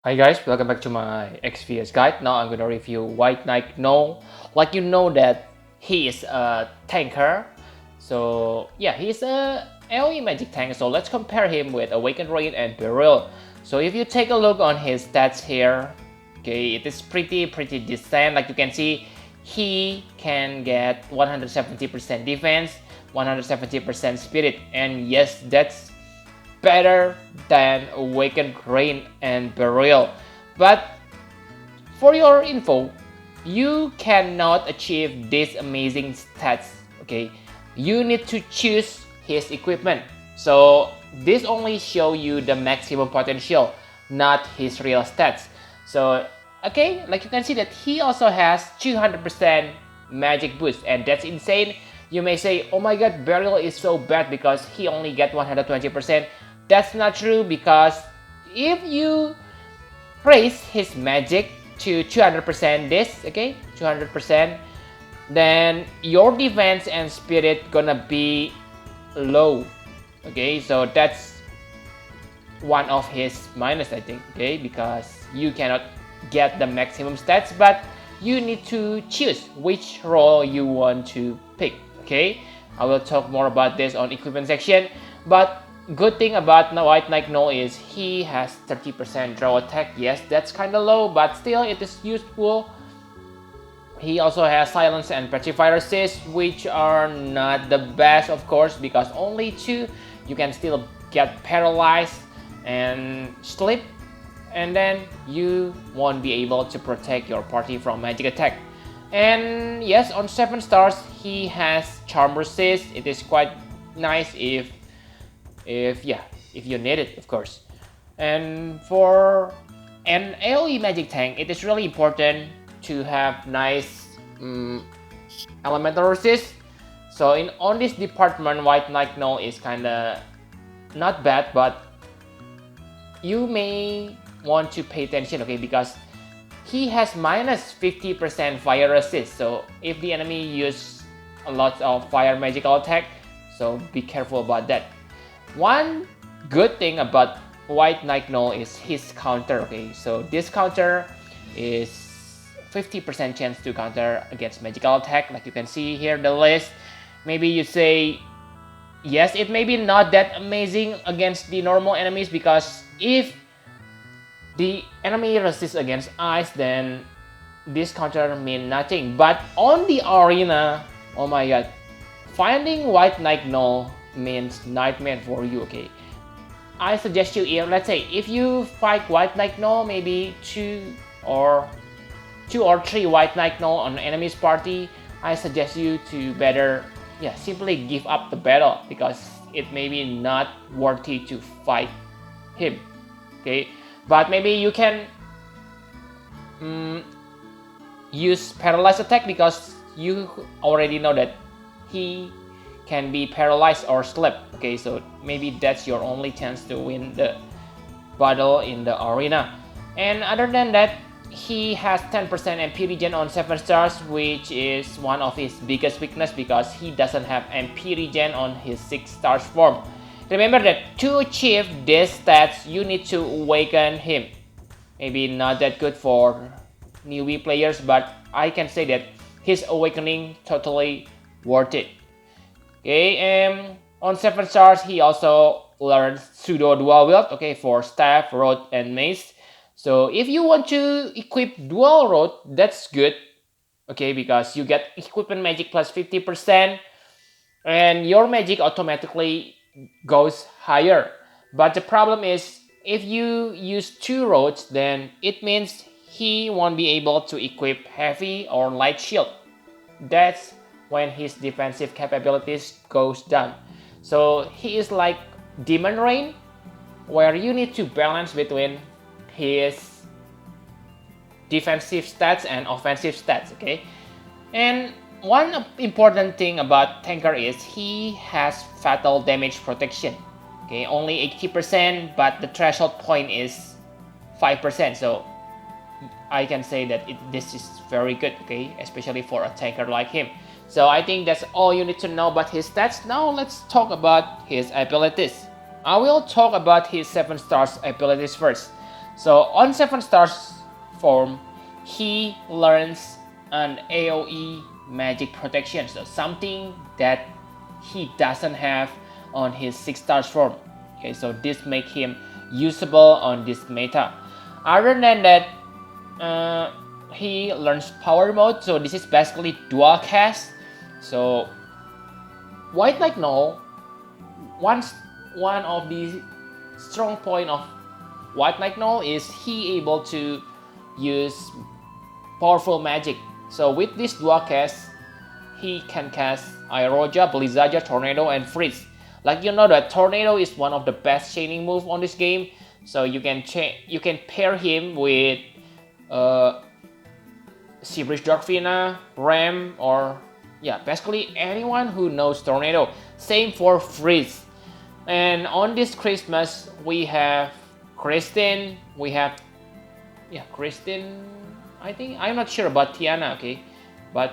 Hi guys, welcome back to my XPS guide. Now I'm gonna review White Knight Noel. Like you know that he is a tanker. So yeah, he's a AoE magic tank. So let's compare him with Awakened Rain and Beryl. So if you take a look on his stats here, okay, it is pretty decent. Like you can see, he can get 170% defense, 170% spirit, and yes, that's better than Awakened Rain and Beryl. But for your info, you cannot achieve these amazing stats, okay? You need to choose his equipment. So this only show you the maximum potential, not his real stats. So okay, like you can see that he also has 200% magic boost, and that's insane. You may say, oh my god, Beryl is so bad because he only get 120%. That's not true, because if you raise his magic to 200% this, okay, 200%, then your defense and spirit gonna be low, okay? So that's one of his minus, I think, okay, because you cannot get the maximum stats, but you need to choose which role you want to pick, okay? I will talk more about this on equipment section, but good thing about White Knight Noel is he has 30% draw attack. Yes, that's kind of low, but still it is useful. He also has silence and petrify resist, which are not the best, of course, because only two. You can still get paralyzed and sleep, and then you won't be able to protect your party from magic attack. And yes, on 7 stars he has charm resist. It is quite nice if you need it, of course. And for an AoE magic tank, it is really important to have nice elemental resist. So on this department, White Knight Noel is kinda not bad, but you may want to pay attention, okay, because he has minus 50% fire resist. So if the enemy use a lot of fire magical attack, so be careful about that. One good thing about White Knight Noel is his counter, okay? So this counter is 50% chance to counter against magical attack. Like you can see here the list. Maybe you say, yes, it may be not that amazing against the normal enemies, because if the enemy resists against ice, then this counter mean nothing. But on the arena, oh my god, finding White Knight Noel means nightmare for you, okay? I suggest you, let's say if you fight White Knight Noel, maybe two or three White Knight Noel on enemy's party, I suggest you to better simply give up the battle, because it may be not worthy to fight him, okay? But maybe you can use paralyzed attack, because you already know that he can be paralyzed or sleep, okay? So maybe that's your only chance to win the battle in the arena. And other than that, he has 10% MP regen on 7 stars, which is one of his biggest weakness, because he doesn't have MP regen on his 6 stars form. Remember that to achieve these stats, you need to awaken him. Maybe not that good for newbie players, but I can say that his awakening totally worth it. Okay, on 7 stars, he also learns pseudo dual wield, okay, for staff, rod, and mace. So if you want to equip dual rod, that's good, okay, because you get equipment magic plus 50%, and your magic automatically goes higher. But the problem is, if you use 2 rods, then it means he won't be able to equip heavy or light shield. That's when his defensive capabilities goes down. So he is like Demon Rain, where you need to balance between his defensive stats and offensive stats, okay? And one important thing about tanker is he has fatal damage protection, okay? Only 80%, but the threshold point is 5%, so I can say that this is very good, okay, especially for a tanker like him. So I think that's all you need to know about his stats. Now let's talk about his abilities. I will talk about his 7 stars abilities first. So on 7 stars form, he learns an AoE magic protection, so something that he doesn't have on his 6 stars form. Okay, so this make him usable on this meta. Other than that, he learns power mode, so this is basically dual cast. So White Knight Noel, one of the strong point of White Knight Noel is he able to use powerful magic. So with this dual cast, he can cast Aeroja, Blizzard, Tornado, and Freeze. Like you know that Tornado is one of the best chaining move on this game, so you can pair him with Seabreeze Darkfina, Ram, or yeah, basically anyone who knows Tornado. Same for Freeze. And on this Christmas, we have Kristen. We have Kristen. I think I'm not sure about Tiana, okay, but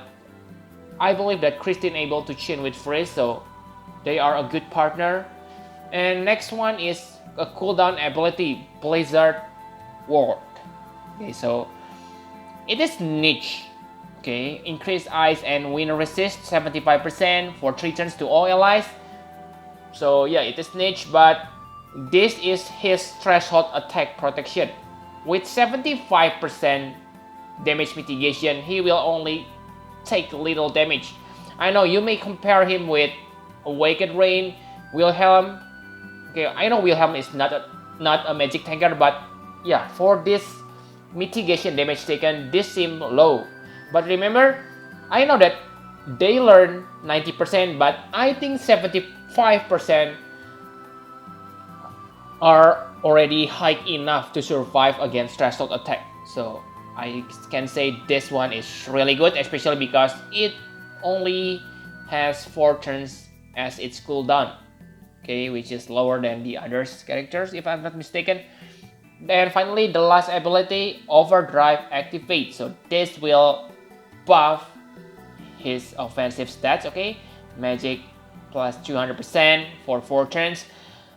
I believe that Kristen able to chain with Freeze, so they are a good partner. And next one is a cooldown ability, Blizzard Ward. Okay, so it is niche. Okay, increase ice and wind resist 75% for 3 turns to all allies. So yeah, it is niche, but this is his threshold attack protection. With 75% damage mitigation, he will only take little damage. I know you may compare him with Awakened Rain, Wilhelm. Okay, I know Wilhelm is not a magic tanker, but yeah, for this mitigation damage taken, this seems low. But remember, I know that they learn 90%, but I think 75% are already high enough to survive against threshold attack. So I can say this one is really good, especially because it only has 4 turns as its cooldown, okay, which is lower than the other characters if I'm not mistaken. Then finally, the last ability, Overdrive Activate. So this will buff his offensive stats, okay, magic plus 200% for 4 turns.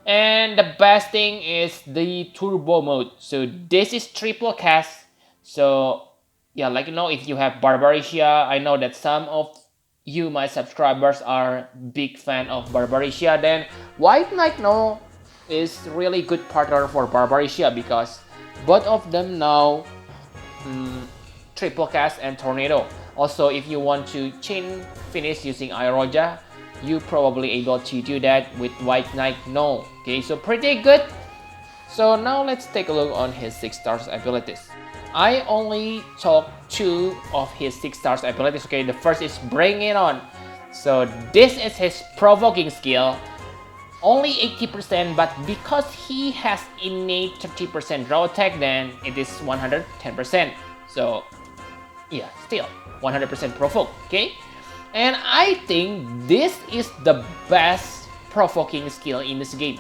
And the best thing is the turbo mode. So this is triple cast. So yeah, like you know, if you have Barbaricia, I know that some of you, my subscribers, are big fan of Barbaricia, then White Knight Noel is really good partner for Barbaricia because both of them now triple cast and Tornado. Also, if you want to chain finish using Aeroja, you probably able to do that with White Knight Noel. Okay, so pretty good. So now let's take a look on his 6 stars abilities. I only talk 2 of his 6 stars abilities. Okay, the first is Bring It On. So this is his provoking skill. Only 80%, but because he has innate 30% draw attack, then it is 110%. So yeah, still 100% provoke, okay? And I think this is the best provoking skill in this game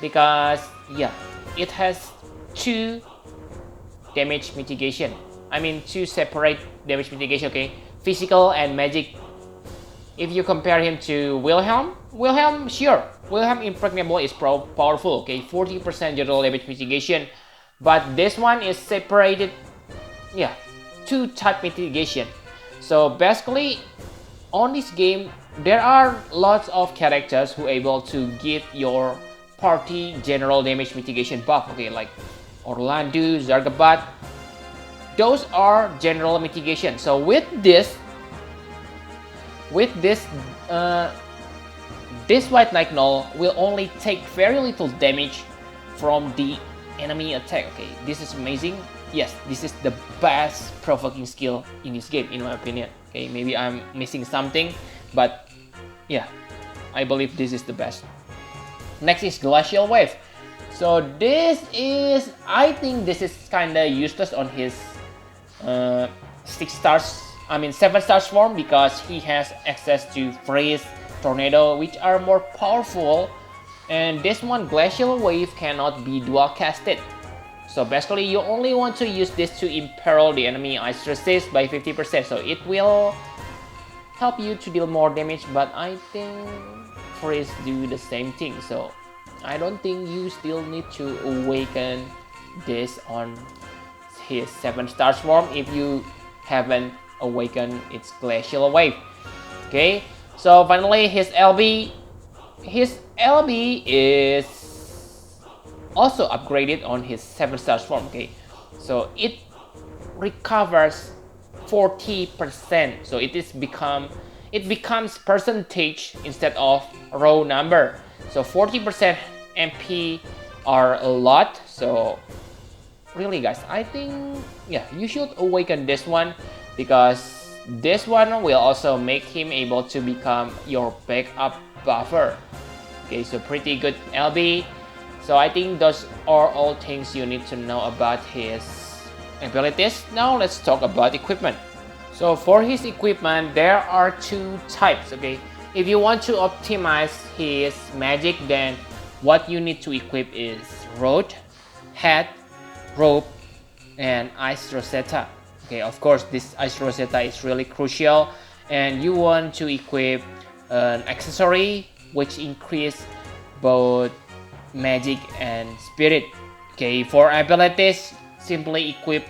because yeah, it has 2 damage mitigation. I mean 2 separate damage mitigation, okay? Physical and magic. If you compare him to Wilhelm, sure, Wilhelm Impregnable is powerful, okay? 40% general damage mitigation. But this one is separated, yeah, 2 type mitigation. So basically, on this game, there are lots of characters who are able to give your party general damage mitigation buff, okay? Like Orlando, Zargabat, those are general mitigation. So with this White Knight Noel will only take very little damage from the enemy attack. Okay, this is amazing. Yes, this is the best provoking skill in this game, in my opinion. Okay, maybe I'm missing something, but yeah, I believe this is the best. Next is Glacial Wave. So this is, I think this is kinda useless on his 6 stars. I mean 7 stars form because he has access to Freeze, Tornado, which are more powerful, and this one Glacial Wave cannot be dual casted. So basically you only want to use this to imperil the enemy ice resist by 50%, so it will help you to deal more damage, but I think Freeze do the same thing, so I don't think you still need to awaken this on his 7-star form if you haven't awakened its Glacial wave. Okay, so finally his LB is also upgraded on his 7-star form. Okay, so it recovers 40%, so it becomes percentage instead of raw number. So 40% MP are a lot. So really guys, I think yeah, you should awaken this one, because this one will also make him able to become your backup buffer. Okay, so pretty good LB. So I think those are all things you need to know about his abilities. Now let's talk about equipment. So for his equipment, there are 2 types. Okay, if you want to optimize his magic, then what you need to equip is Rod, Hat, Rope, and Ice Rosetta. Okay, of course this Ice Rosetta is really crucial, and you want to equip an accessory which increase both magic and spirit. Okay, for abilities, simply equip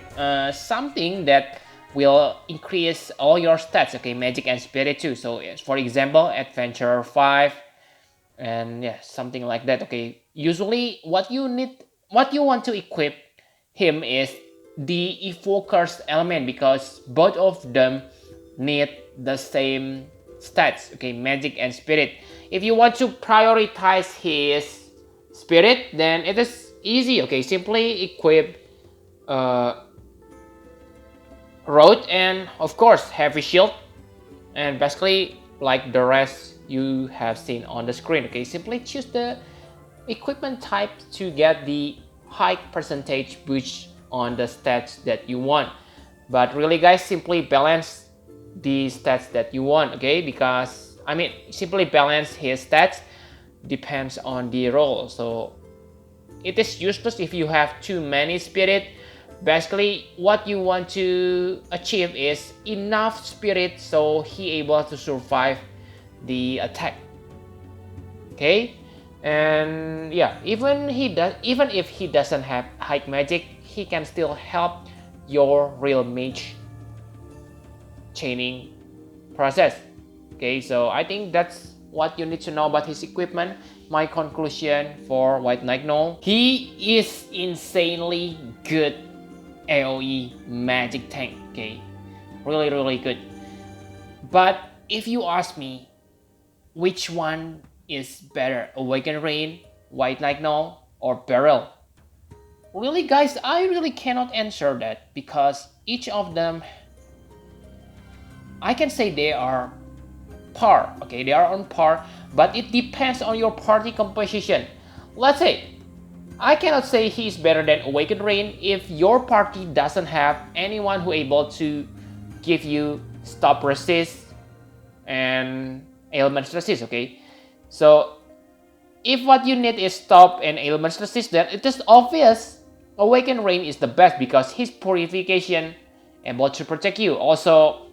something that will increase all your stats. Okay, magic and spirit too. So for example, adventure 5, and yeah, something like that. Okay, usually what you want to equip him is the evoker's element, because both of them need the same stats. Okay, magic and spirit. If you want to prioritize his spirit, then it is easy. Okay, simply equip Road and of course heavy shield, and basically like the rest you have seen on the screen. Okay, simply choose the equipment type to get the high percentage boost on the stats that you want. But really guys, simply balance the stats that you want. Okay, because I mean simply balance his stats depends on the role. So it is useless if you have too many spirit. Basically what you want to achieve is enough spirit so he able to survive the attack. Okay, and yeah, even if he doesn't have high magic, he can still help your real mage chaining process. Okay, so I think that's what you need to know about his equipment. My conclusion for White Knight Noel: he is insanely good AoE magic tank. Okay, really good. But if you ask me which one is better, Awakened Rain, White Knight Noel, or Beryl, really guys, I really cannot answer that, because each of them, I can say they are par. Okay, they are on par, but it depends on your party composition. Let's say I cannot say he's better than Awakened Rain if your party doesn't have anyone who able to give you stop resist and ailments resist. Okay, so if what you need is stop and ailments resist, then it is obvious Awakened Rain is the best, because his purification able to protect you. Also,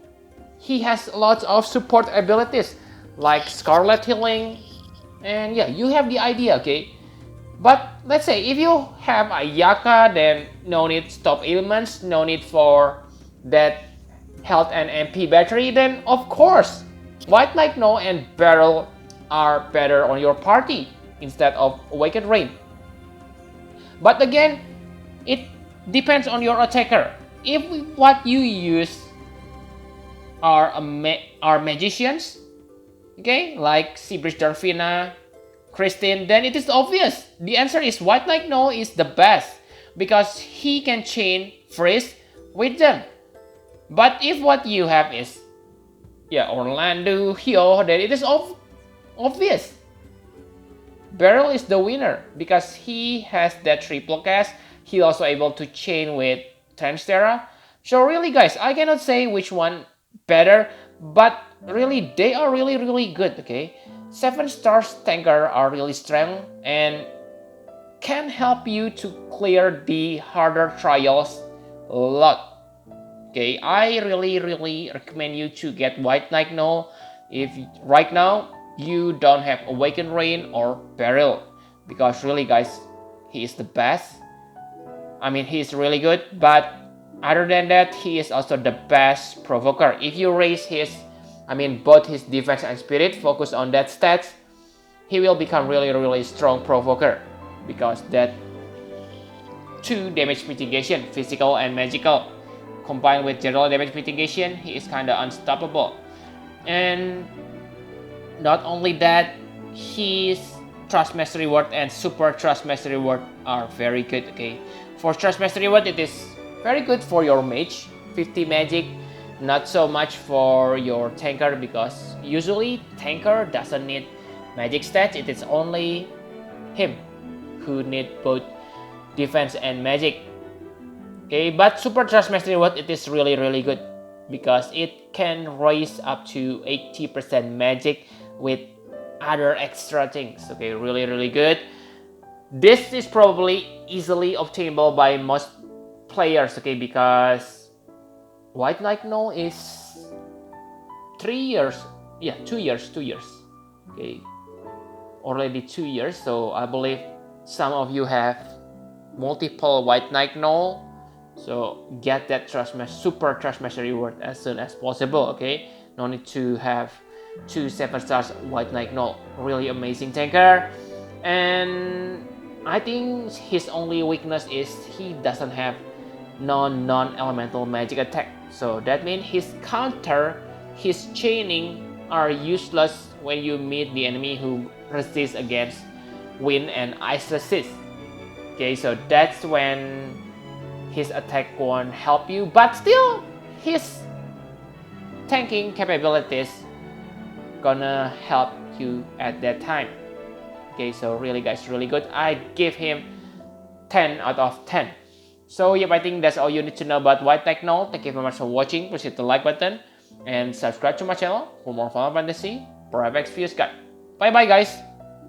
he has lots of support abilities like Scarlet Healing, and yeah, you have the idea. Okay, but let's say if you have a Yaka, then no need stop ailments, no need for that health and MP battery, then of course White Knight Noel and Beryl are better on your party instead of Awakened Rain. But again, it depends on your attacker. If what you use are magicians, okay, like Seabridge Darvina, Christine, then it is obvious. The answer is White Knight Noel is the best, because he can chain freeze with them. But if what you have is Orlando, Hyo, then it is obvious. Beryl is the winner, because he has that triple cast. He also able to chain with Transtera. So really guys, I cannot say which one better, but really they are really good. Okay, 7 stars tanker are really strong and can help you to clear the harder trials a lot. Okay, I really recommend you to get White Knight Noel if right now you don't have Awakened Rain or Beryl, because really guys, he is the best. I mean, he's really good, but other than that, he is also the best provoker. If you raise his, I mean, both his defense and spirit, focus on that stats, he will become really strong provoker, because that 2 damage mitigation, physical and magical, combined with general damage mitigation, he is kinda unstoppable. And not only that, his Trust Mastery Word and Super Trust Mastery Word are very good, okay? For Trust Mastery Word, it is very good for your mage, 50 magic, not so much for your tanker, because usually tanker doesn't need magic stats, it is only him who need both defense and magic. Okay, but Super Trust Mastery Word, it is really good, because it can raise up to 80% magic with other extra things. Okay, really good. This is probably easily obtainable by most players, okay, because White Knight Noel is 3 years, yeah, 2 years, okay, already 2 years. So I believe some of you have multiple White Knight Noel, so get that Super Trust Mastery Word as soon as possible, okay? No need to have 2 7 stars White Knight Noel. Really amazing tanker. And I think his only weakness is he doesn't have non-elemental magic attack. So that means his counter, his chaining are useless when you meet the enemy who resists against wind and ice resist. Okay, so that's when his attack won't help you, but still his tanking capabilities gonna help you at that time. Okay, so really guys, really good. I give him 10 out of 10. So yep, I think that's all you need to know about White Knight Noel. Thank you very much for watching. Please hit the like button and subscribe to my channel for more Final Fantasy Provoke Guide. Bye bye guys.